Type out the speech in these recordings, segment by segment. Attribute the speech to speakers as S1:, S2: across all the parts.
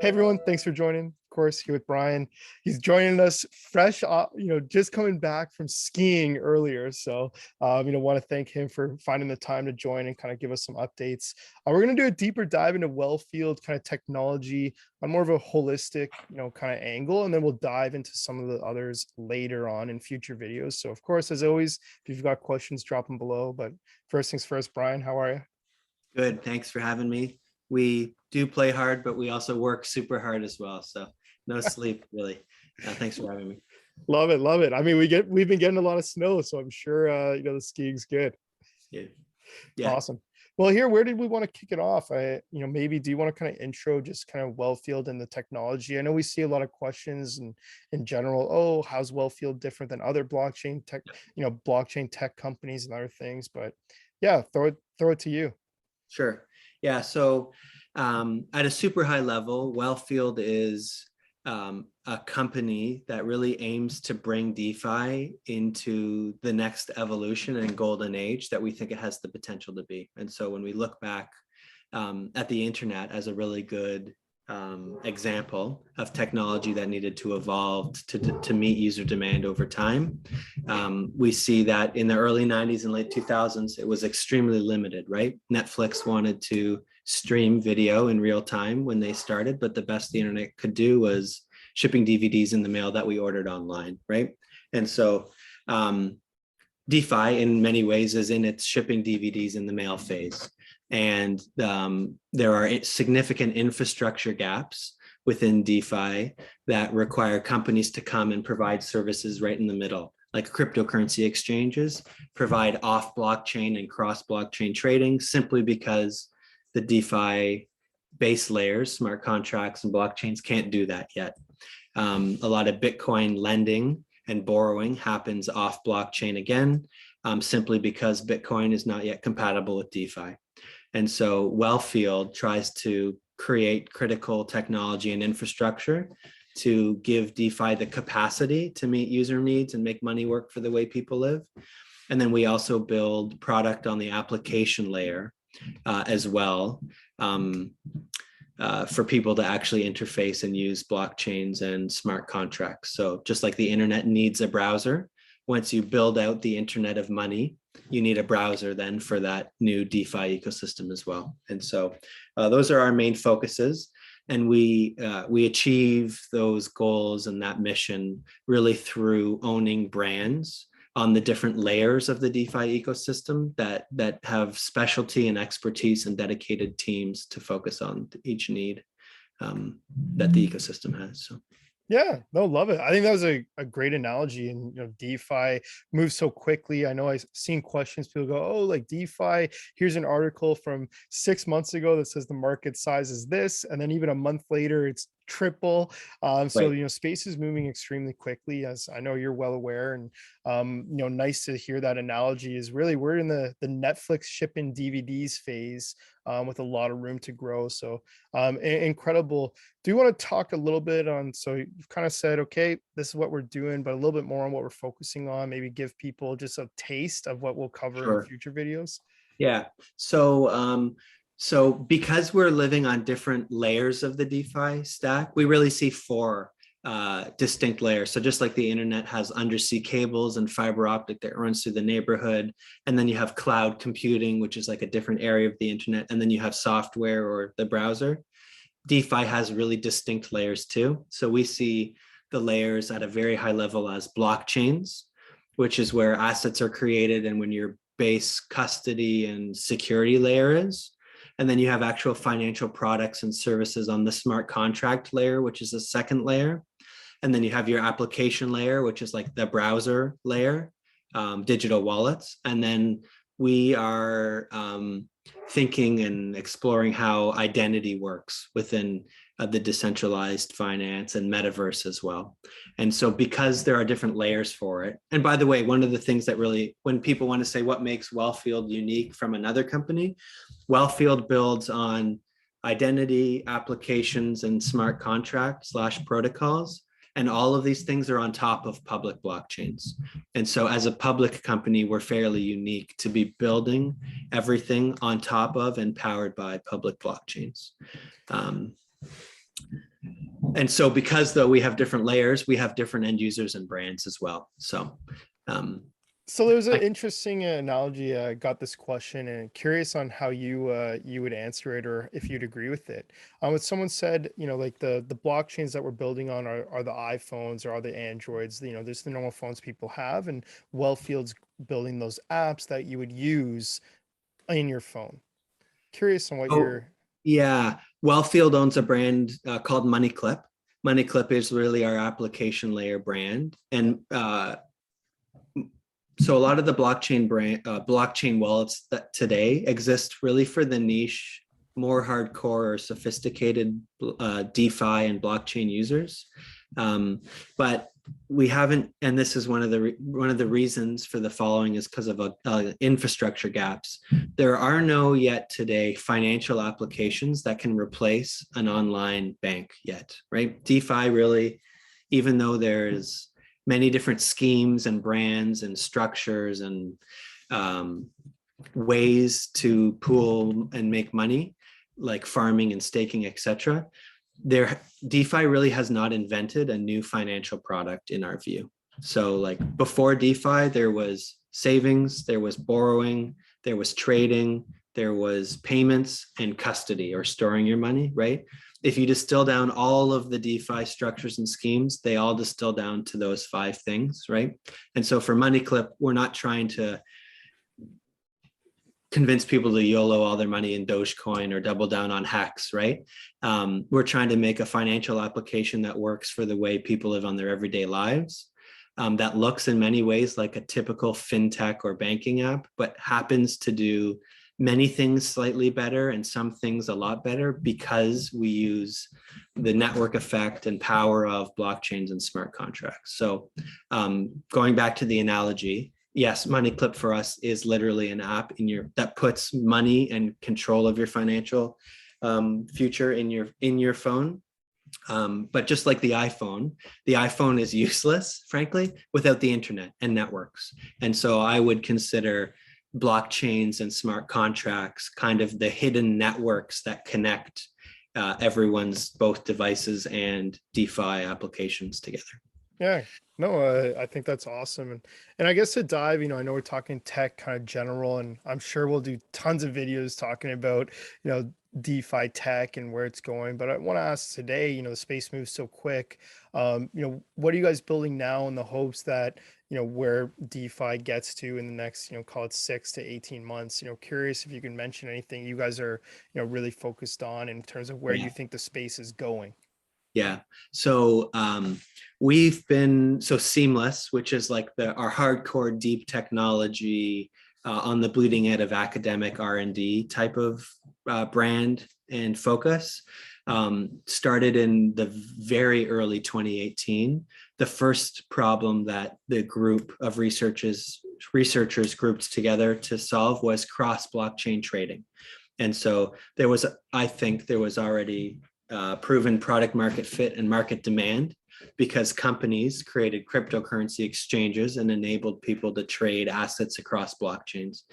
S1: Hey everyone, thanks for joining. Of course, here with Brian. He's joining us fresh, just coming back from skiing earlier. So, want to thank him for finding the time to join and kind of give us some updates. We're going to do a deeper dive into Wellfield kind of technology on more of a holistic, kind of angle, and then we'll dive into some of the others later on in future videos. So, of course, as always, if you've got questions, drop them below. But first things first, Brian, how are you?
S2: Good. Thanks for having me. We do play hard, but we also work super hard as well. So no sleep really. Thanks for having me.
S1: Love it, love it. I mean, we've been getting a lot of snow, so I'm sure the skiing's good.
S2: Yeah. Yeah.
S1: Awesome. Well, here, where did we want to kick it off? Maybe do you want to kind of intro just kind of Wellfield and the technology? I know we see a lot of questions and in general, oh, how's Wellfield different than other blockchain tech companies and other things? But yeah, throw it to you.
S2: Sure. Yeah. So at a super high level, Wellfield is a company that really aims to bring DeFi into the next evolution and golden age that we think it has the potential to be. And so when we look back at the internet as a really good example of technology that needed to evolve to meet user demand over time. We see that in the early 90s and late 2000s, it was extremely limited, right? Netflix wanted to stream video in real time when they started, but the best the internet could do was shipping DVDs in the mail that we ordered online, right? And so DeFi in many ways is in its shipping DVDs in the mail phase. And there are significant infrastructure gaps within DeFi that require companies to come and provide services right in the middle, like cryptocurrency exchanges provide off blockchain and cross blockchain trading simply because the DeFi base layers, smart contracts and blockchains can't do that yet. A lot of Bitcoin lending and borrowing happens off blockchain again, simply because Bitcoin is not yet compatible with DeFi. And so Wellfield tries to create critical technology and infrastructure to give DeFi the capacity to meet user needs and make money work for the way people live. And then we also build product on the application layer as well for people to actually interface and use blockchains and smart contracts. So just like the internet needs a browser, once you build out the internet of money, you need a browser then for that new DeFi ecosystem as well. And so those are our main focuses. And we achieve those goals and that mission really through owning brands on the different layers of the DeFi ecosystem that have specialty and expertise and dedicated teams to focus on each need that the ecosystem has. So.
S1: Yeah, no, love it. I think that was a great analogy. And DeFi moves so quickly. I know I've seen questions, people go, oh, like DeFi, here's an article from 6 months ago that says the market size is this, and then even a month later it's triple. So
S2: Right.
S1: space is moving extremely quickly, as I know you're well aware. And nice to hear that analogy. Is really we're in the Netflix shipping DVDs phase, with a lot of room to grow. So incredible. Do you want to talk a little bit on, so you've kind of said, okay, this is what we're doing, but a little bit more on what we're focusing on, maybe give people just a taste of what we'll cover in
S2: Sure.
S1: future videos?
S2: Yeah. So because we're living on different layers of the DeFi stack, we really see four distinct layers. So just like the internet has undersea cables and fiber optic that runs through the neighborhood, and then you have cloud computing, which is like a different area of the internet, and then you have software or the browser. DeFi has really distinct layers too. So we see the layers at a very high level as blockchains, which is where assets are created and when your base custody and security layer is. And then you have actual financial products and services on the smart contract layer, which is the second layer. And then you have your application layer, which is like the browser layer, digital wallets. And then we are thinking and exploring how identity works within the decentralized finance and metaverse as well. And so because there are different layers for it, and by the way, one of the things that really, when people want to say what makes Wellfield unique from another company, Wellfield builds on identity, applications, and smart contract / protocols. And all of these things are on top of public blockchains. And so as a public company, we're fairly unique to be building everything on top of and powered by public blockchains. And so because though we have different layers, we have different end users and brands as well. So
S1: So there was an interesting analogy. I got this question and curious on how you would answer it or if you'd agree with it. When someone said, like the blockchains that we're building on are the iPhones or are the Androids, there's the normal phones people have, and Wellfield's building those apps that you would use in your phone. Curious on what
S2: oh,
S1: you're.
S2: yeah, Wellfield owns a brand called Moneyclip. Moneyclip is really our application layer brand. And so a lot of the blockchain wallets that today exist really for the niche, more hardcore or sophisticated DeFi and blockchain users. But we haven't, and this is one of the reasons for the following is because of infrastructure gaps. There are no yet today financial applications that can replace an online bank yet, right? DeFi really, even though there's many different schemes and brands and structures and ways to pool and make money, like farming and staking, etc. DeFi really has not invented a new financial product in our view. So like before DeFi, there was savings, there was borrowing, there was trading, there was payments and custody or storing your money, right? If you distill down all of the DeFi structures and schemes, they all distill down to those 5 things, right? And so for Moneyclip, we're not trying to convince people to YOLO all their money in Dogecoin or double down on hacks, right? We're trying to make a financial application that works for the way people live on their everyday lives, that looks in many ways like a typical fintech or banking app, but happens to do many things slightly better and some things a lot better because we use the network effect and power of blockchains and smart contracts. So going back to the analogy, yes, Moneyclip for us is literally an app that puts money and control of your financial future in your phone. But just like the iPhone is useless, frankly, without the internet and networks. And so I would consider blockchains and smart contracts kind of the hidden networks that connect everyone's both devices and DeFi applications together.
S1: Yeah, no, I think that's awesome. And I guess to dive, I know we're talking tech kind of general, and I'm sure we'll do tons of videos talking about, DeFi tech and where it's going. But I want to ask today, the space moves so quick. What are you guys building now in the hopes that, where DeFi gets to in the next, call it 6 to 18 months? Curious if you can mention anything you guys are, really focused on in terms of where you think the space is going.
S2: Yeah. So we've been Seamless, which is like our hardcore deep technology on the bleeding edge of academic R&D type of brand and focus. Started in the very early 2018. The first problem that the group of researchers grouped together to solve was cross-blockchain trading. And so I think there was already proven product market fit and market demand because companies created cryptocurrency exchanges and enabled people to trade assets across blockchains.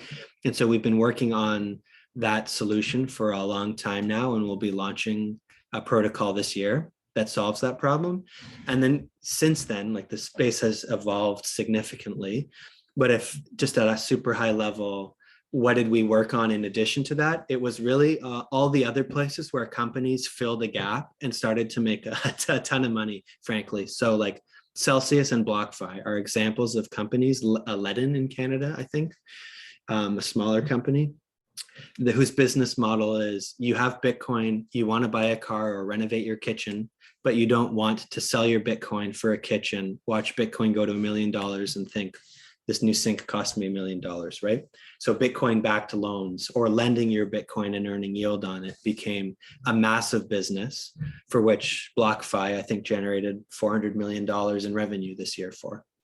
S2: And so we've been working on that solution for a long time now, and we'll be launching a protocol this year that solves that problem. And then since then, like the space has evolved significantly. But if just at a super high level, what did we work on in addition to that? It was really all the other places where companies filled a gap and started to make a ton of money, frankly. So like Celsius and BlockFi are examples of companies, Ledin in Canada, I think, a smaller company, whose business model is you have Bitcoin, you want to buy a car or renovate your kitchen, but you don't want to sell your Bitcoin for a kitchen, watch Bitcoin go to $1 million and think, this new sink cost me $1 million, right? So Bitcoin backed loans or lending your Bitcoin and earning yield on it became a massive business for which BlockFi, I think, generated $400 million in revenue this year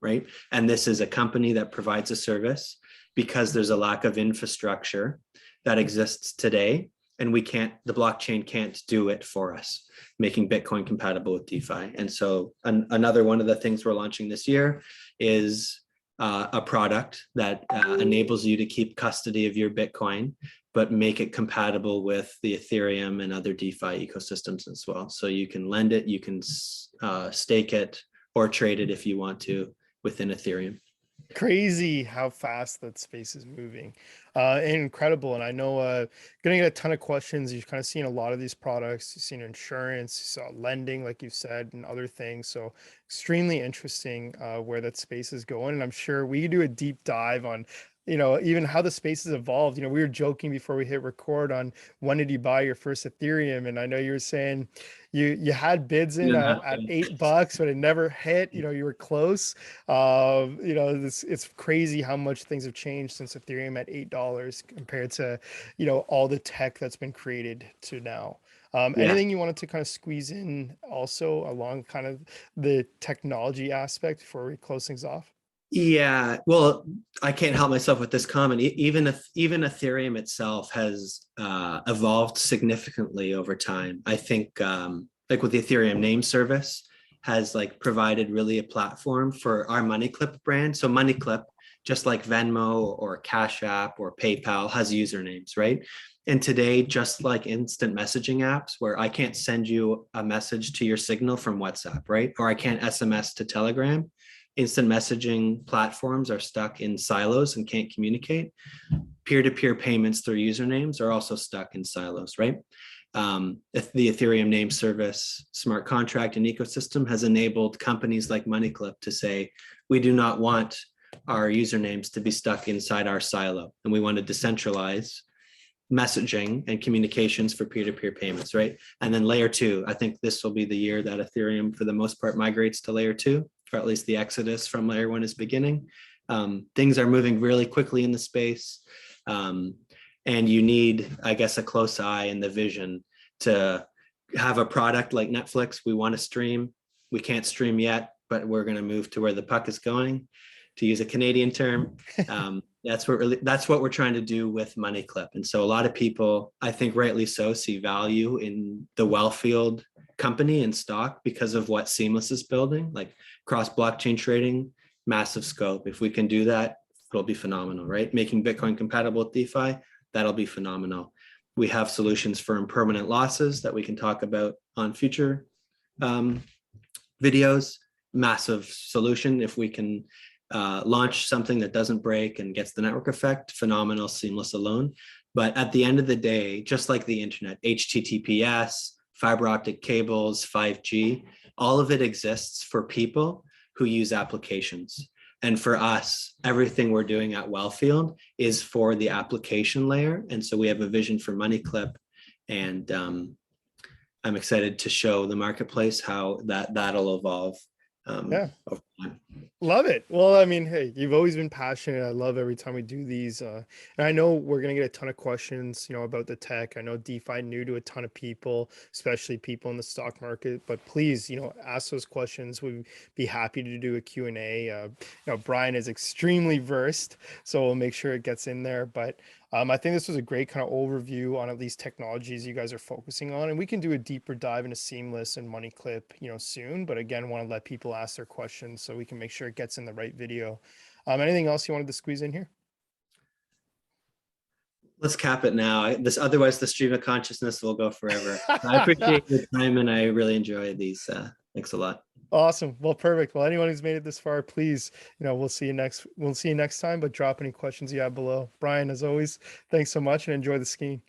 S2: right? And this is a company that provides a service because there's a lack of infrastructure that exists today. And the blockchain can't do it for us, making Bitcoin compatible with DeFi. And so another one of the things we're launching this year is a product that enables you to keep custody of your Bitcoin, but make it compatible with the Ethereum and other DeFi ecosystems as well. So you can lend it, you can stake it, or trade it if you want to within Ethereum.
S1: Crazy how fast that space is moving. Incredible. And I know gonna get a ton of questions. You've kind of seen a lot of these products. You've seen insurance, you saw lending, like you said, and other things. So extremely interesting where that space is going. And I'm sure we could do a deep dive on, even how the space has evolved. We were joking before we hit record on when did you buy your first Ethereum? And I know you were saying you had bids in at $8, but it never hit. You were close. It's crazy how much things have changed since Ethereum at $8 compared to, all the tech that's been created to now.
S2: Yeah.
S1: Anything you wanted to kind of squeeze in also along kind of the technology aspect before we close things off?
S2: Yeah, well, I can't help myself with this comment. Even Ethereum itself has evolved significantly over time. I think, like with the Ethereum name service, has like provided really a platform for our Moneyclip brand. So Moneyclip, just like Venmo or Cash App or PayPal, has usernames, right? And today, just like instant messaging apps, where I can't send you a message to your Signal from WhatsApp, right? Or I can't SMS to Telegram. Instant messaging platforms are stuck in silos and can't communicate. Peer-to-peer payments through usernames are also stuck in silos, right? If the Ethereum name service, smart contract, and ecosystem has enabled companies like Moneyclip to say, we do not want our usernames to be stuck inside our silo, and we want to decentralize messaging and communications for peer-to-peer payments, right? And then layer two, I think this will be the year that Ethereum, for the most part, migrates to layer two, or at least the exodus from layer one is beginning. Things are moving really quickly in the space. And you need, I guess, a close eye and the vision to have a product like Netflix. We want to stream. We can't stream yet, but we're going to move to where the puck is going, to use a Canadian term. That's what we're trying to do with Moneyclip. And so a lot of people, I think rightly so, see value in the Wellfield company and stock because of what Seamless is building, like cross blockchain trading, massive scope. If we can do that, it'll be phenomenal, right? Making Bitcoin compatible with DeFi, that'll be phenomenal. We have solutions for impermanent losses that we can talk about on future videos. Massive solution. If we can launch something that doesn't break and gets the network effect, phenomenal. Seamless alone. But at the end of the day, just like the internet, HTTPS, fiber optic cables, 5G, all of it exists for people who use applications. And for us, everything we're doing at Wellfield is for the application layer. And so we have a vision for Moneyclip, and I'm excited to show the marketplace how that'll evolve.
S1: Yeah.
S2: Over time.
S1: Love it. Well, I mean, hey, you've always been passionate. I love every time we do these. And I know we're going to get a ton of questions, about the tech. I know DeFi new to a ton of people, especially people in the stock market, but please, ask those questions. We'd be happy to do a Q&A. Brian is extremely versed, so we'll make sure it gets in there. But I think this was a great kind of overview on at least technologies you guys are focusing on, and we can do a deeper dive into Seamless and Moneyclip, soon. But again, want to let people ask their questions so we can make sure it gets in the right video. Anything else you wanted to squeeze in here?
S2: Let's cap it now. Otherwise, the stream of consciousness will go forever. I appreciate your time, and I really enjoy these. Thanks a lot.
S1: Awesome. Well, perfect. Well, anyone who's made it this far, please, we'll see you next time, but drop any questions you have below. Brian, as always, thanks so much and enjoy the skiing.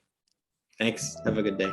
S2: Thanks. Have a good day.